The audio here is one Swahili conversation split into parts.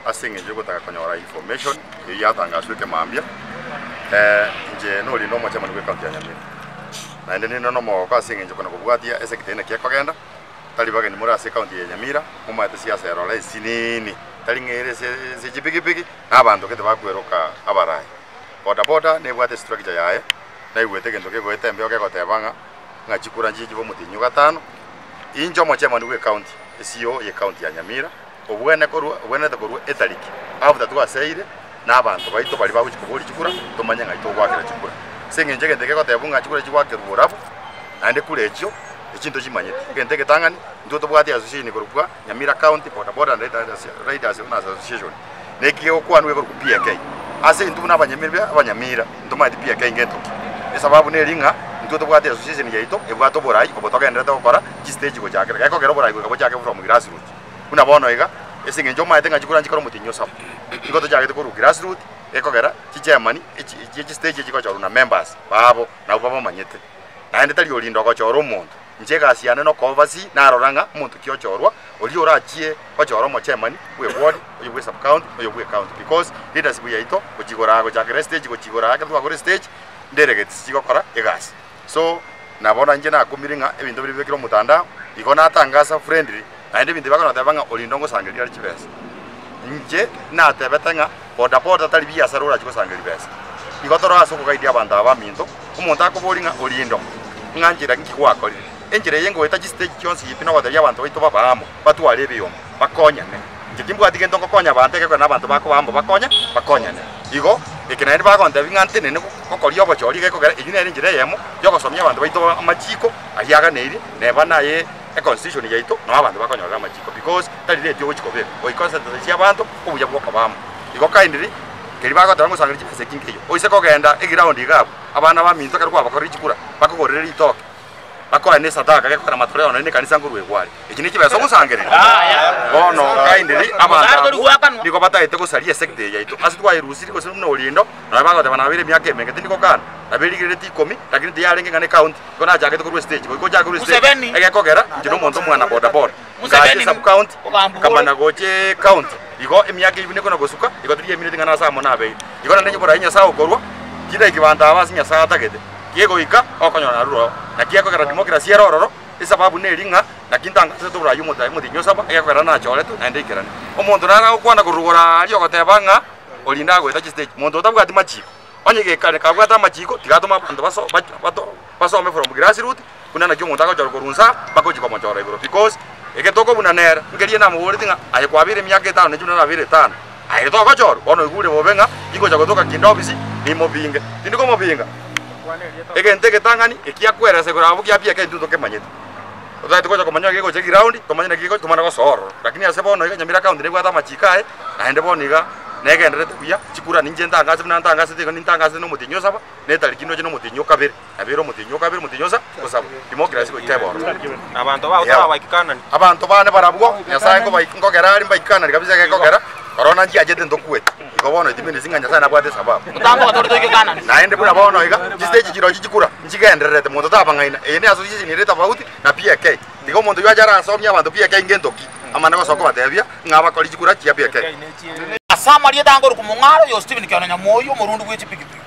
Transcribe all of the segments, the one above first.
asinge nje gutaka konyora information yatangazwe kemambia nje no lindo mo chama county ya Nyamira na ende nino no mo ka asinge nje kono kubwatia esekitene kia kogenda talibage ni murase county ya Nyamira mumate siasa yaro lai sinini talingere se jipigipigi abantu kete bakweroka abarai boda ne bwate structure yae na iwete gendo ke goete mbyo ke gotebanga ngachikura njiji bo mutinyu gatano injo mo chama ni county CEO ye county ya Nyamira obwene te korwa etariki after twaseire n'abantu baito bali babuchikubuli chikura tomanya ngaito gwakira chikura senge njege ndeke kotebunga chikura chikwakira burafu ande kule ekyo ekintu kimanyite ngende ketangani ndo tobwati association korwa Nyamira county boda riders association nekiyo kwanwe korwa PK ase ntu n'abanyamira ntoma di PK ngento esababu nelinga ndo tobwati association yaito ebwato borai obotoka ndeta gukora stage go cyakira gako gero borai go cyake from grassroots unabona iga esinge njo maite ngachikura njikoro mutinyo sabo ikoto cyake ko grassroots ekogera chichairman iki stage chiko choro na members babo na babo manyete na ende tali olindo ko choro umuntu njega asiane no converse na aroranga umuntu kyo chorwa oli orachie ko choro mo chairman we ward we sub county we county because leaders we yaito kujigora ko cyake stage ko chigora ka kwa stage delegates chikokora egasi so nabona nje na kumiringa ebintu biri bekiro mutanda ikona atangasa friendly ande bintu bakona tabanga olindongo sangelia chibesa nje na tebetanga boda tali biya sarura chiko sangelia besa igotoro aso ko kaidia banda abaminto umuntu akobolinga olindo nganjira nkikwako enjire yengo eta stage chonsi ipino badalia abantu baito babamo batwale biyo bakonyane njikimbu atige ndongo konya banteke ko nabantu bako bambo bakonyane igo ekinaende bakonda bingante nene kokolia obochori gekogera ejine njire yemo yokosomya abantu baito amachiko ahiaga neiri neba naye a constitution yaito no abantu bakonyoga amachiko because tali rate yo chikobe o concentrate abantu obuya bwoko bamo igo kaindiri keri bakonda ngo sangiri chipese kinkeyo oise kogenda eground igabo abana baminto karwa bakori chikura bakogorera itoke bakora nesa daga gekora matorero nene kanisa ngurwe gwari ikini kibeso gusangerera bono kaindiri abantu niko bataite gusaria sector yaito asitwa irusiri ko sino olindo na bagote banabire myaka emenge niko kana abirigire ti 10 lakini tiyarenge ngane county kona jage to stage ko jage ku stage egekogera njino muntu mwana boda sub county kamana goche county iko emyaka ibine kona gosuka iko tiriye minute ngana samo nabe iko ndenye bora nya sawo korwa kida ikibanda abasinya saa tagete kiego ika okonyona ruro na kiego kara democracy erororo isababu nelinga na kintanga seto bra yumo dai mutinyo saba ekera na choletu na ndekerane omuntu nara ukwana kurugora ali okotebanga olinda gweta stage muntu otabwa ati machiko onyege kare kabwata machiko tigatuma abantu basome from grassroots kuna na kyo muntu akajora kurunsa bakojiko monjora igoro because eketoko bunanera ngerie na muhuri tinga aye kwabire myaka 5 ne juna na 5 aye to akajora ono igure bobenga iko jagotoka kindobisi ni mobinga tindiko mobinga egente ketangani ekiakwera segura abuki apia kentu ke manyete otaite koja komanya kiko cheki round komanya kiko tumana ko soro lakini asebono iga Nyamira county ne bwata machikae na ende boniga negenderete kuya chikura ninje ntangase bina ntangase tiko nintangase no mutinyo saba ne talikino je no mutinyo kabiri abiro mutinyo sa kusaba democracy ko itebo abantu ba utara baikana abantu bane barabwo nyasaye ko baikongera ari baikana kabisa ke kogera corona nji ajete ndokuwete iko bono itimini singanya sana bwate sababu mutambo katori toke kana naende buna bono iga stage jiro chikura njigenderete muntu tabangaina ene association ireta bauti na PK tiko muntu yajara asomya abantu PK ngentoki amana ko soko batebia ngaba koli chikura chia PK asama liye dango kumungaro yo Steven kyana moyo murundu gwe chipikipiki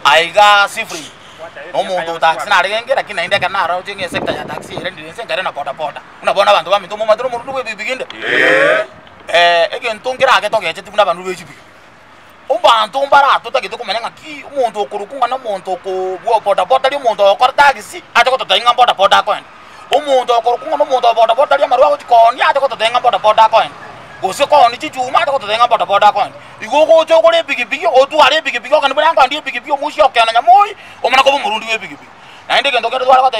aiga sifri omuntu taxi na renge lakini naende kana ara uchenge sector ya taxi ere ndirense ngare na boda unabona abantu baminto mu maduro murundu gwe bibiginde egentongira ake togeche tibuna bantu bechipi ubantu mbarato tagite kumenya ngaki umuntu okurukunga na umuntu ko boda li umuntu okora taxi ate ko totenga boda akoenda umuntu okurukunga no umuntu boda li amaru akoni ate ko totenga boda akoenda gose ko ni chichuma ate ko totenga boda akoenda igoko cho kole pikipiki otu ale pikipiki okani banga ndi pikipiki omushi okana nyamoi omana ko murundi we pikipiki na inde gendo kedo twala kwata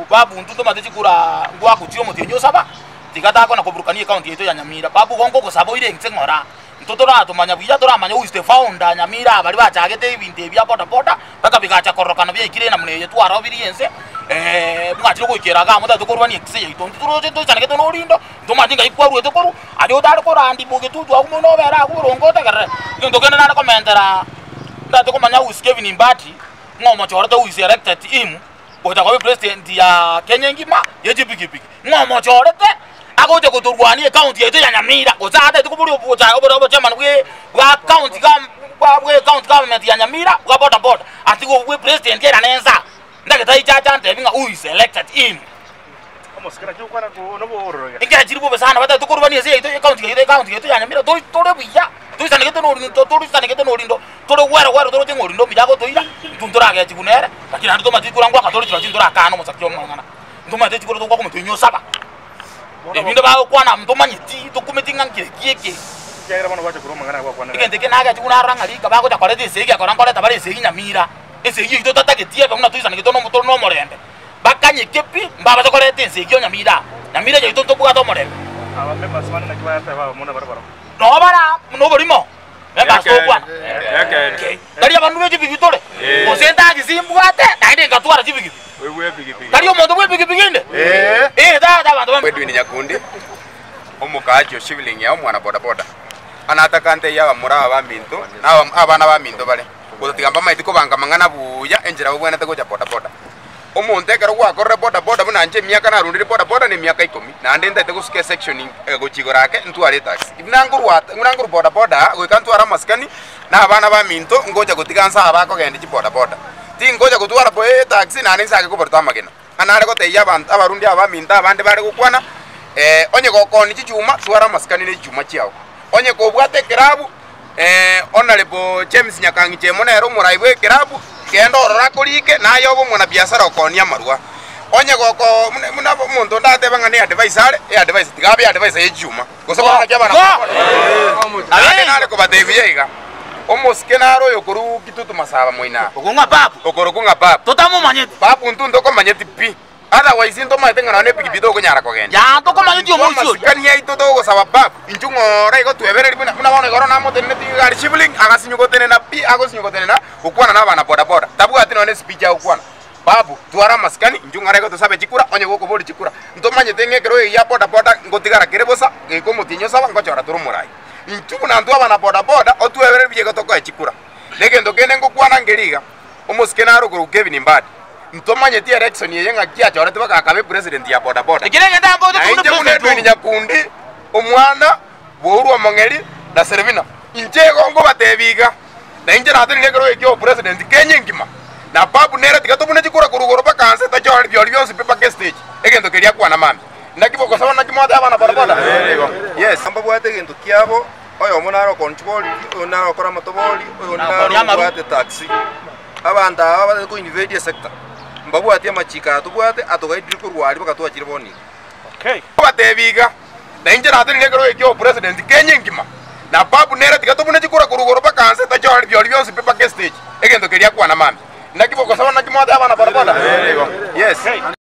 babu ntuto matechikura ngwa kutio mutinyo saba tikata ko na kuburukani account yeto ya Nyamira babu gongo ko sabo ire ngitsengora ntoto rato manya bya toramanya who is the founder Nyamira bali bachagete ibintu bya boda baka bigacha korokana bya ikire na muneye twara obiriyense mwachiro ko ikeraga muda tokorwa ni exe yeto nturo to cyane keto no lindo to mandinga ikwaru eto koru ali otari ko randi buge tu twa kumono bera ku rongo takare ndo kena na komentera ndato ko manya who Kevin Mbati ngomo chorto who is elected him bota ko president ya Kenya ngima yeje pikipiki ngomo chorete bagoje kuturwanie county yetu ya Nyamira kozate tukuburi ubuja obo chairman we county government ya Nyamira wa boda boda atiko we president era nenza ndageta ichacha ndebinga who is elected in Omusikira cyo kwana ko no bororo inga jiribo besana bata tukurubani ese yetu county yetu ya Nyamira tore buya tuisane keto no rindo tuisane keto no rindo tore wero tore jengo rindo bijago toira tuntura ga chikunere lakini ando matikura ngwa katoro chindura kana musakyo mwana ndoma tetikura to kwa mutunyo saba ebintu bakwana mtomanyiti tukumetinga nkireke cyera bano baje kuroma ngana kwa kwana ikendeke naga chikunara ngalika bako takore desegi akora nkore tabare desegi Nyamira esegi ito tatagetie bamuna tuisana keto no mutono no morembe bakanye kepi mbaba takore desegi Nyamira je ito tobuga to morembe aba members bana na kwa yata ba mona barabara no bara no borimo members to kwa yake dari abantu beje bibitore osenta gizimbwate ndaide ngatwara chibigi wewe bigi dari omuntu we bigi biginde da abantu Edwin Nyakundi omukaji shiviling ya omwana boda boda anatakante ya mura ba minto na abana ba minto bale gotigamba maiti ko banga mangana buya enjira bwene tego ja boda boda omuntu ekero gwakorre boda boda buna nje miaka na rundire boda boda ni miaka 10 na ndende tego ske sectioning gochigorake ntware taxi ibnanguru boda boda gwikantwara maskani na abana ba minto ngoja gotigansa abako gende chi boda boda tingoja gutwara po taxi na nisake kuborta magena anare goteya abantu abarundi abaminta abandi bari gukwana onye gokoni chichuma twara maskani ne chuma chiao onye kobwate kerabu honorable James Nyakangi chemonero muraibwe kerabu kendo orora kurike nayo bo mwana biashara okonia marua onye goko muna muntu ndate banga ne advice tigabe advice yechuma gosoba kyabana ane nale ko batebiega omuskenaro yokuru kitutu masaba moina okunga papu okorokunga papu totamu manyeti papu ntundo ko manyeti pi otherwise into maitenga ne pikipito ko nyara ko genda ya to ko manyeti omucho kania ito to go saba papu inchungo rai go twebere buna bana goro na mote ne tigari shibling agasinyo go tene na pi agosinyo go tene na ukwana na bana boda boda tabu atino ne speech ya ukwana babu twara maskani inchunga rai go to sabe chikura onye go ko bodi chikura into manyete ngekero ya boda boda ngotigara kerebosa ngeko mutinyo saba ngochora turumurai inchuna ndo abana boda boda otwebere biye gotoko echikura legendo kene ngokwana ngeriga omuskenaro ko Kevin Mbadi ntomanye ti election yenga kia chorete baka akabe president ya boda boda ikirenge ndambo to president Nyakundi omwana boru Mongeri na Servina injego ngo batebiga na inje na atene ngero ekyo president Kenya ngima na babu nere tigato bune chikura kurugoro baka anse ta chori byonse pepa ke stage egendo keria kwa na mami nakiboko sawa nakimoda abana boda boda yes ambabu ate gento kiabo oyo munaro control onaro kora motoboli oyo naro bwate taxi abanda abade ko invade sector mbabu ate machika tubwate atogaidiri ko rwari bakatwakire boni okay batebiga na inje na atene ngero ekyo president Kenya ngima na babu nere tigato bune chikura kurugoro baka anse ta chori byonse pepa ke stage egendo keria kwa na mami nakiboko sawa nakimoda abana boda boda yes